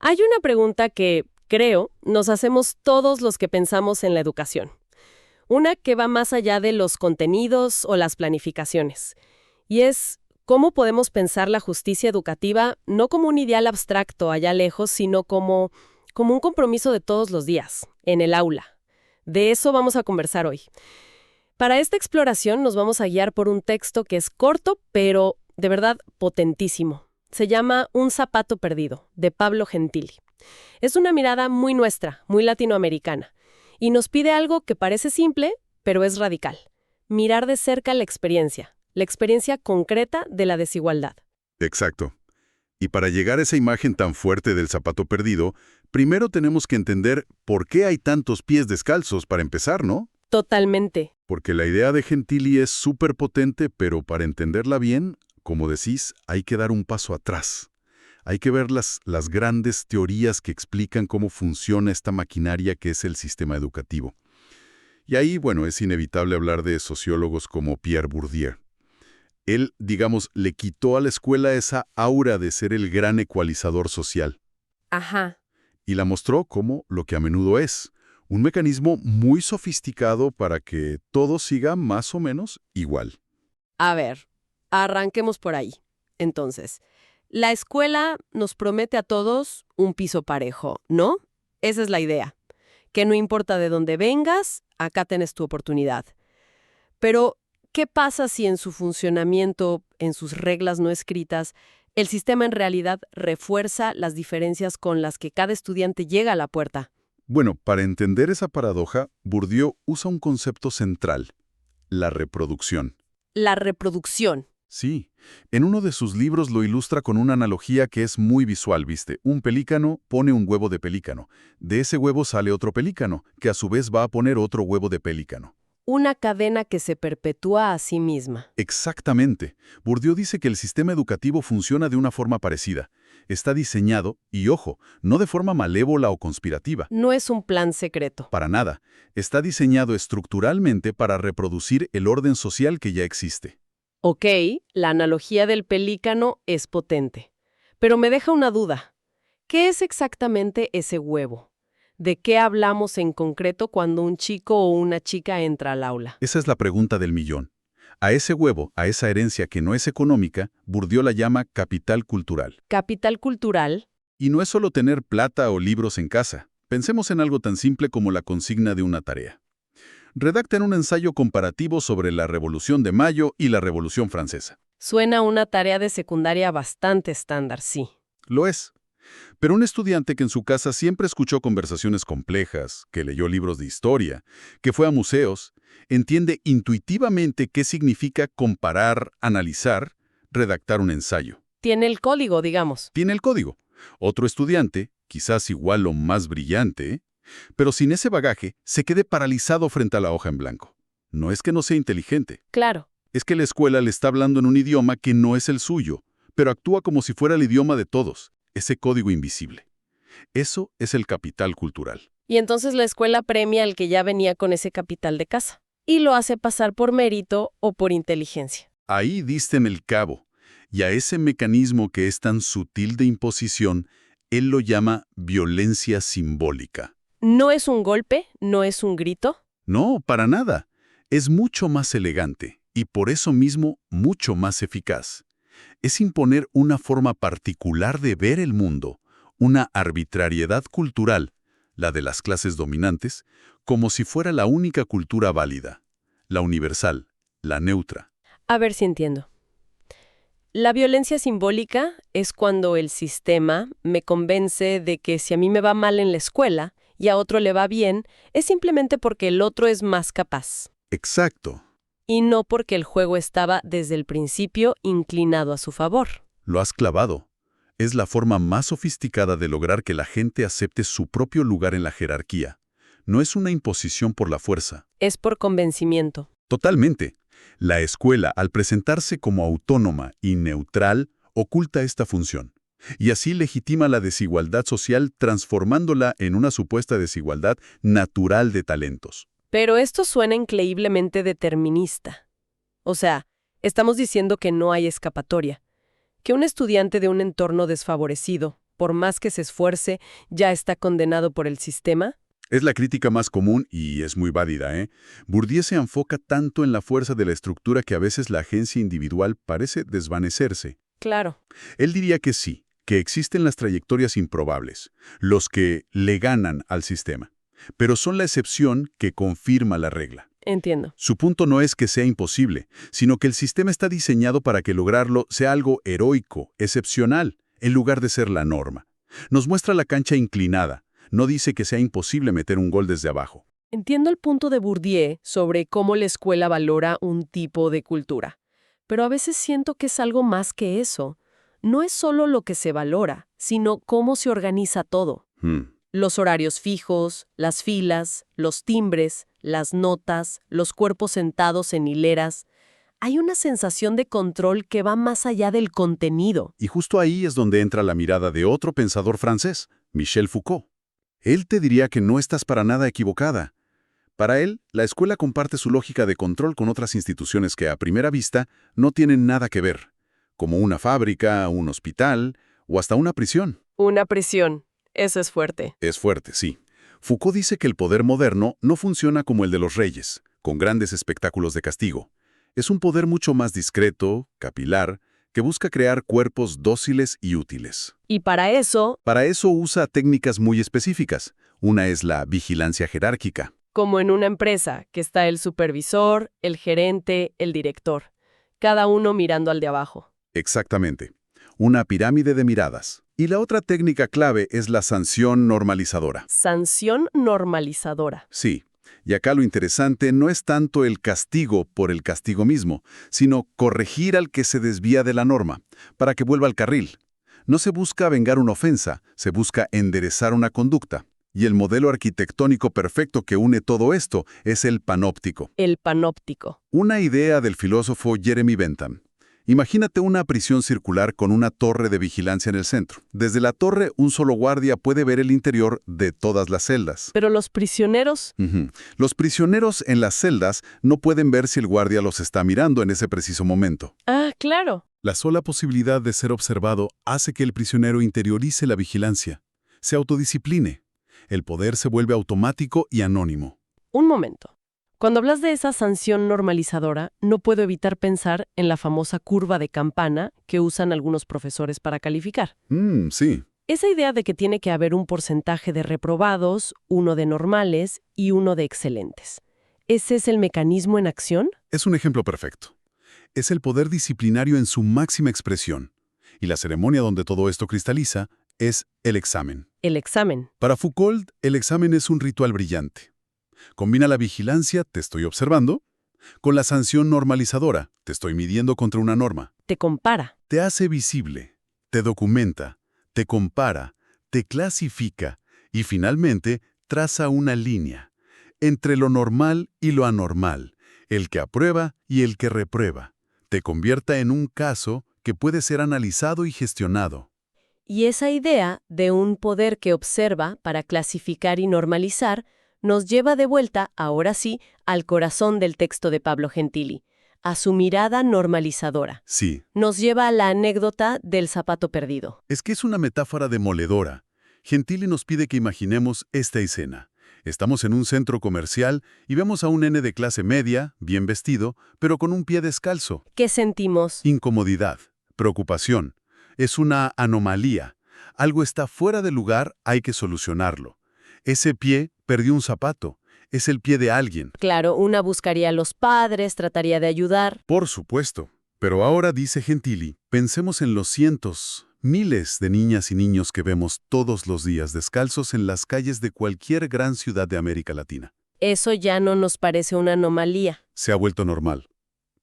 Hay una pregunta que, creo, nos hacemos todos los que pensamos en la educación. Una que va más allá de los contenidos o las planificaciones. Y es, ¿cómo podemos pensar la justicia educativa no como un ideal abstracto allá lejos, sino como un compromiso de todos los días, en el aula? De eso vamos a conversar hoy. Para esta exploración nos vamos a guiar por un texto que es corto, pero de verdad potentísimo. Se llama Un zapato perdido, de Pablo Gentili. Es una mirada muy nuestra, muy latinoamericana, y nos pide algo que parece simple, pero es radical. Mirar de cerca la experiencia concreta de la desigualdad. Exacto. Y para llegar a esa imagen tan fuerte del zapato perdido, primero tenemos que entender por qué hay tantos pies descalzos para empezar, ¿no? Totalmente. Porque la idea de Gentili es súper potente, pero para entenderla bien, como decís, hay que dar un paso atrás. Hay que ver las grandes teorías que explican cómo funciona esta maquinaria que es el sistema educativo. Y ahí, bueno, es inevitable hablar de sociólogos como Pierre Bourdieu. Él, digamos, le quitó a la escuela esa aura de ser el gran ecualizador social Ajá. y la mostró como lo que a menudo es, un mecanismo muy sofisticado para que todo siga más o menos igual. A ver, arranquemos por ahí. Entonces, la escuela nos promete a todos un piso parejo, ¿no? Esa es la idea. Que no importa de dónde vengas, acá tenés tu oportunidad. Pero, ¿qué pasa si en su funcionamiento, en sus reglas no escritas, el sistema en realidad refuerza las diferencias con las que cada estudiante llega a la puerta? Bueno, para entender esa paradoja, Bourdieu usa un concepto central, la reproducción. La reproducción. Sí, en uno de sus libros lo ilustra con una analogía que es muy visual, ¿viste? Un pelícano pone un huevo de pelícano. De ese huevo sale otro pelícano, que a su vez va a poner otro huevo de pelícano. Una cadena que se perpetúa a sí misma. Exactamente. Bourdieu dice que el sistema educativo funciona de una forma parecida. Está diseñado, y ojo, no de forma malévola o conspirativa. No es un plan secreto. Para nada. Está diseñado estructuralmente para reproducir el orden social que ya existe. Ok, la analogía del pelícano es potente. Pero me deja una duda. ¿Qué es exactamente ese huevo? ¿De qué hablamos en concreto cuando un chico o una chica entra al aula? Esa es la pregunta del millón. A ese huevo, a esa herencia que no es económica, Bourdieu la llama capital cultural. Capital cultural. Y no es solo tener plata o libros en casa. Pensemos en algo tan simple como la consigna de una tarea. Redacten un ensayo comparativo sobre la Revolución de Mayo y la Revolución Francesa. Suena a una tarea de secundaria bastante estándar, sí. Lo es. Pero un estudiante que en su casa siempre escuchó conversaciones complejas, que leyó libros de historia, que fue a museos, entiende intuitivamente qué significa comparar, analizar, redactar un ensayo. Tiene el código, digamos. Tiene el código. Otro estudiante, quizás igual o más brillante, pero sin ese bagaje, se quede paralizado frente a la hoja en blanco. No es que no sea inteligente, Claro. es que la escuela le está hablando en un idioma que no es el suyo, pero actúa como si fuera el idioma de todos, ese código invisible. Eso es el capital cultural. Y entonces la escuela premia al que ya venía con ese capital de casa. Y lo hace pasar por mérito o por inteligencia. Ahí diste en el cabo, y a ese mecanismo que es tan sutil de imposición, él lo llama violencia simbólica. No es un golpe, no es un grito. No, para nada. Es mucho más elegante y por eso mismo mucho más eficaz. Es imponer una forma particular de ver el mundo, una arbitrariedad cultural, la de las clases dominantes, como si fuera la única cultura válida, la universal, la neutra. A ver si entiendo. La violencia simbólica es cuando el sistema me convence de que si a mí me va mal en la escuela y a otro le va bien, es simplemente porque el otro es más capaz. Exacto. Y no porque el juego estaba desde el principio inclinado a su favor. Lo has clavado. Es la forma más sofisticada de lograr que la gente acepte su propio lugar en la jerarquía. No es una imposición por la fuerza. Es por convencimiento. Totalmente. La escuela, al presentarse como autónoma y neutral, oculta esta función. Y así legitima la desigualdad social transformándola en una supuesta desigualdad natural de talentos. Pero esto suena increíblemente determinista. O sea, estamos diciendo que no hay escapatoria. Que un estudiante de un entorno desfavorecido, por más que se esfuerce, ya está condenado por el sistema? Es la crítica más común y es muy válida, ¿eh? Bourdieu se enfoca tanto en la fuerza de la estructura que a veces la agencia individual parece desvanecerse. Claro. Él diría que sí, que existen las trayectorias improbables, los que le ganan al sistema, pero son la excepción que confirma la regla. Entiendo. Su punto no es que sea imposible, sino que el sistema está diseñado para que lograrlo sea algo heroico, excepcional, en lugar de ser la norma. Nos muestra la cancha inclinada, no dice que sea imposible meter un gol desde abajo. Entiendo el punto de Bourdieu sobre cómo la escuela valora un tipo de cultura, pero a veces siento que es algo más que eso. No es solo lo que se valora, sino cómo se organiza todo. Los horarios fijos, las filas, los timbres, las notas, los cuerpos sentados en hileras. Hay una sensación de control que va más allá del contenido. Y justo ahí es donde entra la mirada de otro pensador francés, Michel Foucault. Él te diría que no estás para nada equivocada. Para él, la escuela comparte su lógica de control con otras instituciones que a primera vista no tienen nada que ver, como una fábrica, un hospital o hasta una prisión. Una prisión. Eso es fuerte. Es fuerte, sí. Foucault dice que el poder moderno no funciona como el de los reyes, con grandes espectáculos de castigo. Es un poder mucho más discreto, capilar, que busca crear cuerpos dóciles y útiles. Y para eso, usa técnicas muy específicas. Una es la vigilancia jerárquica. como en una empresa, que está el supervisor, el gerente, el director, cada uno mirando al de abajo. Exactamente. Una pirámide de miradas. Y la otra técnica clave es la sanción normalizadora. Sanción normalizadora. Sí. Y acá lo interesante no es tanto el castigo por el castigo mismo, sino corregir al que se desvía de la norma, para que vuelva al carril. No se busca vengar una ofensa, se busca enderezar una conducta. Y el modelo arquitectónico perfecto que une todo esto es el panóptico. El panóptico. Una idea del filósofo Jeremy Bentham. Imagínate una prisión circular con una torre de vigilancia en el centro. Desde la torre, un solo guardia puede ver el interior de todas las celdas. Pero los prisioneros... Los prisioneros en las celdas no pueden ver si el guardia los está mirando en ese preciso momento. Ah, claro. La sola posibilidad de ser observado hace que el prisionero interiorice la vigilancia, se autodiscipline. El poder se vuelve automático y anónimo. Un momento. Cuando hablas de esa sanción normalizadora, no puedo evitar pensar en la famosa curva de campana que usan algunos profesores para calificar. Sí. Esa idea de que tiene que haber un porcentaje de reprobados, uno de normales y uno de excelentes. ¿Ese es el mecanismo en acción? Es un ejemplo perfecto. Es el poder disciplinario en su máxima expresión. Y la ceremonia donde todo esto cristaliza es el examen. El examen. Para Foucault, el examen es un ritual brillante. Combina la vigilancia, te estoy observando, con la sanción normalizadora, te estoy midiendo contra una norma. Te compara. Te hace visible, te documenta, te compara, te clasifica y finalmente traza una línea entre lo normal y lo anormal, el que aprueba y el que reprueba. Te convierta en un caso que puede ser analizado y gestionado. Y esa idea de un poder que observa para clasificar y normalizar nos lleva de vuelta, ahora sí, al corazón del texto de Pablo Gentili, a su mirada normalizadora. Sí. Nos lleva a la anécdota del zapato perdido. Es que es una metáfora demoledora. Gentili nos pide que imaginemos esta escena. Estamos en un centro comercial y vemos a un nene de clase media, bien vestido, pero con un pie descalzo. ¿Qué sentimos? Incomodidad, preocupación. Es una anomalía. Algo está fuera de lugar, hay que solucionarlo. Ese pie perdió un zapato. Es el pie de alguien. Claro, una buscaría a los padres, trataría de ayudar. Por supuesto. Pero ahora, dice Gentili, pensemos en los cientos, miles de niñas y niños que vemos todos los días descalzos en las calles de cualquier gran ciudad de América Latina. Eso ya no nos parece una anomalía. Se ha vuelto normal.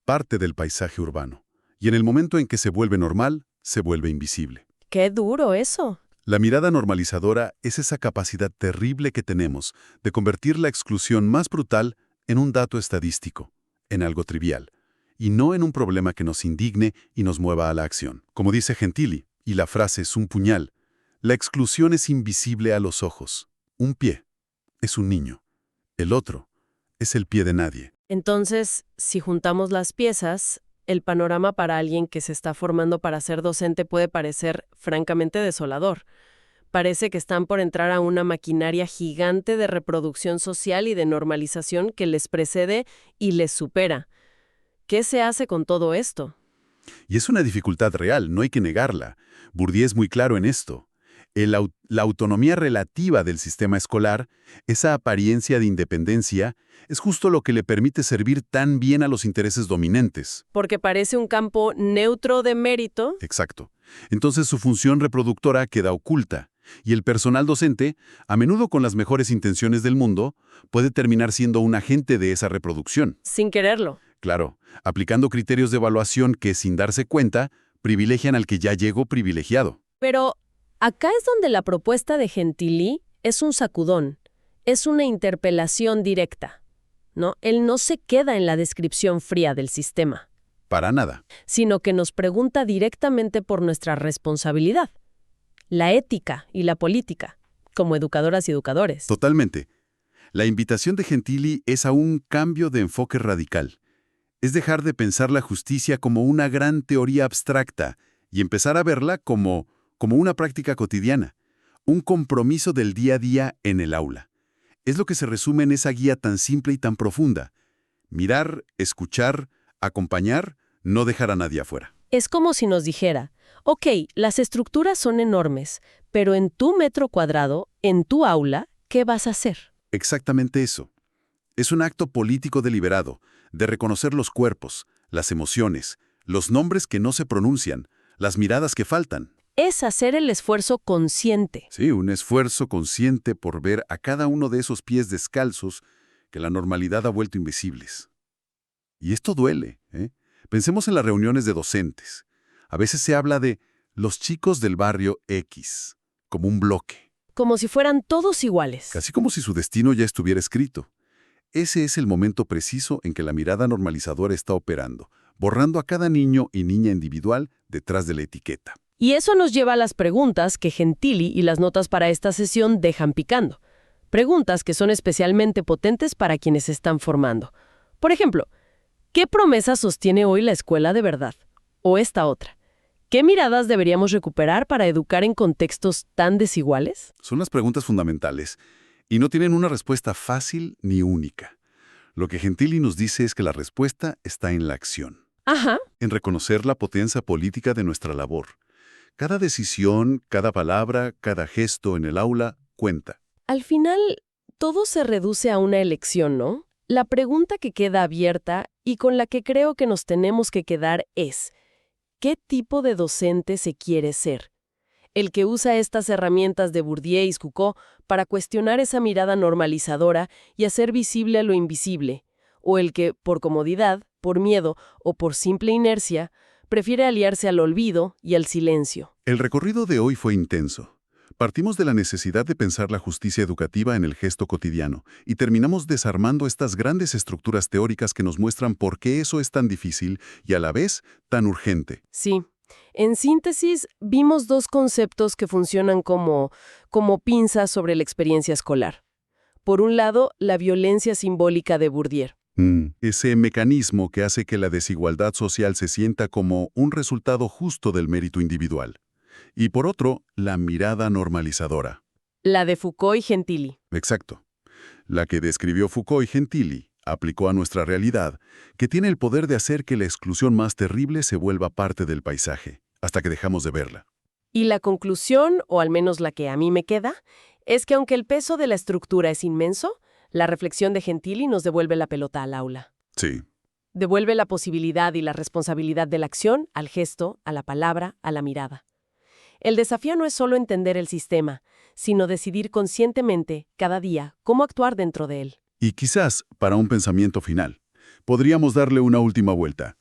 Parte del paisaje urbano. Y en el momento en que se vuelve normal, se vuelve invisible. ¡Qué duro eso! La mirada normalizadora es esa capacidad terrible que tenemos de convertir la exclusión más brutal en un dato estadístico, en algo trivial, y no en un problema que nos indigne y nos mueva a la acción. Como dice Gentili, y la frase es un puñal, la exclusión es invisible a los ojos. Un pie es un niño, el otro es el pie de nadie. Entonces, si juntamos las piezas, el panorama para alguien que se está formando para ser docente puede parecer francamente desolador. Parece que están por entrar a una maquinaria gigante de reproducción social y de normalización que les precede y les supera. ¿Qué se hace con todo esto? Y es una dificultad real, no hay que negarla. Bourdieu es muy claro en esto. La autonomía relativa del sistema escolar, esa apariencia de independencia, es justo lo que le permite servir tan bien a los intereses dominantes. Porque parece un campo neutro de mérito. Exacto. Entonces su función reproductora queda oculta, y el personal docente, a menudo con las mejores intenciones del mundo, puede terminar siendo un agente de esa reproducción. Sin quererlo. Claro, aplicando criterios de evaluación que, sin darse cuenta, privilegian al que ya llegó privilegiado. Pero acá es donde la propuesta de Gentili es un sacudón, es una interpelación directa, ¿no? Él no se queda en la descripción fría del sistema, Para nada. sino que nos pregunta directamente por nuestra responsabilidad, la ética y la política, como educadoras y educadores. Totalmente. La invitación de Gentili es a un cambio de enfoque radical. Es dejar de pensar la justicia como una gran teoría abstracta y empezar a verla como una práctica cotidiana, un compromiso del día a día en el aula. Es lo que se resume en esa guía tan simple y tan profunda. Mirar, escuchar, acompañar, no dejar a nadie afuera. Es como si nos dijera, ok, las estructuras son enormes, pero en tu metro cuadrado, en tu aula, ¿qué vas a hacer? Exactamente eso. Es un acto político deliberado, de reconocer los cuerpos, las emociones, los nombres que no se pronuncian, las miradas que faltan. Es hacer el esfuerzo consciente. Sí, un esfuerzo consciente por ver a cada uno de esos pies descalzos que la normalidad ha vuelto invisibles. Y esto duele, ¿eh? Pensemos en las reuniones de docentes. A veces se habla de los chicos del barrio X, como un bloque, Como si fueran todos iguales. casi como si su destino ya estuviera escrito. Ese es el momento preciso en que la mirada normalizadora está operando, borrando a cada niño y niña individual detrás de la etiqueta. Y eso nos lleva a las preguntas que Gentili y las notas para esta sesión dejan picando. Preguntas que son especialmente potentes para quienes se están formando. Por ejemplo, ¿qué promesa sostiene hoy la escuela de verdad? O esta otra. ¿Qué miradas deberíamos recuperar para educar en contextos tan desiguales? Son las preguntas fundamentales y no tienen una respuesta fácil ni única. Lo que Gentili nos dice es que la respuesta está en la acción, Ajá. en reconocer la potencia política de nuestra labor. Cada decisión, cada palabra, cada gesto en el aula cuenta. Al final, todo se reduce a una elección, ¿no? La pregunta que queda abierta y con la que creo que nos tenemos que quedar es, ¿qué tipo de docente se quiere ser? ¿El que usa estas herramientas de Bourdieu y Foucault para cuestionar esa mirada normalizadora y hacer visible lo invisible? ¿O el que, por comodidad, por miedo o por simple inercia, prefiere aliarse al olvido y al silencio? El recorrido de hoy fue intenso. Partimos de la necesidad de pensar la justicia educativa en el gesto cotidiano y terminamos desarmando estas grandes estructuras teóricas que nos muestran por qué eso es tan difícil y a la vez tan urgente. Sí. En síntesis, vimos dos conceptos que funcionan como pinzas sobre la experiencia escolar. Por un lado, la violencia simbólica de Bourdieu. Ese mecanismo que hace que la desigualdad social se sienta como un resultado justo del mérito individual. Y por otro, la mirada normalizadora. La de Foucault y Gentili. Exacto. La que describió Foucault y Gentili aplicó a nuestra realidad, que tiene el poder de hacer que la exclusión más terrible se vuelva parte del paisaje, hasta que dejamos de verla. Y la conclusión, o al menos la que a mí me queda, es que aunque el peso de la estructura es inmenso, la reflexión de Gentili nos devuelve la pelota al aula. Sí. Devuelve la posibilidad y la responsabilidad de la acción al gesto, a la palabra, a la mirada. El desafío no es solo entender el sistema, sino decidir conscientemente, cada día, cómo actuar dentro de él. Y quizás, para un pensamiento final, podríamos darle una última vuelta.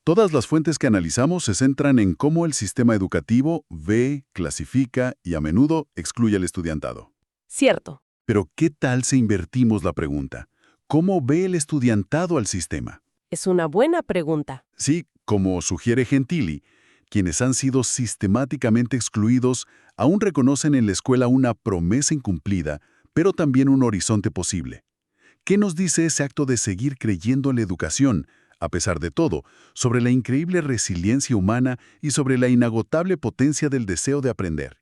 Todas las fuentes que analizamos se centran en cómo el sistema educativo ve, clasifica y a menudo excluye al estudiantado. Cierto. Pero ¿qué tal si invertimos la pregunta? ¿Cómo ve el estudiantado al sistema? Es una buena pregunta. Sí, como sugiere Gentili, quienes han sido sistemáticamente excluidos aún reconocen en la escuela una promesa incumplida, pero también un horizonte posible. ¿Qué nos dice ese acto de seguir creyendo en la educación, a pesar de todo, sobre la increíble resiliencia humana y sobre la inagotable potencia del deseo de aprender?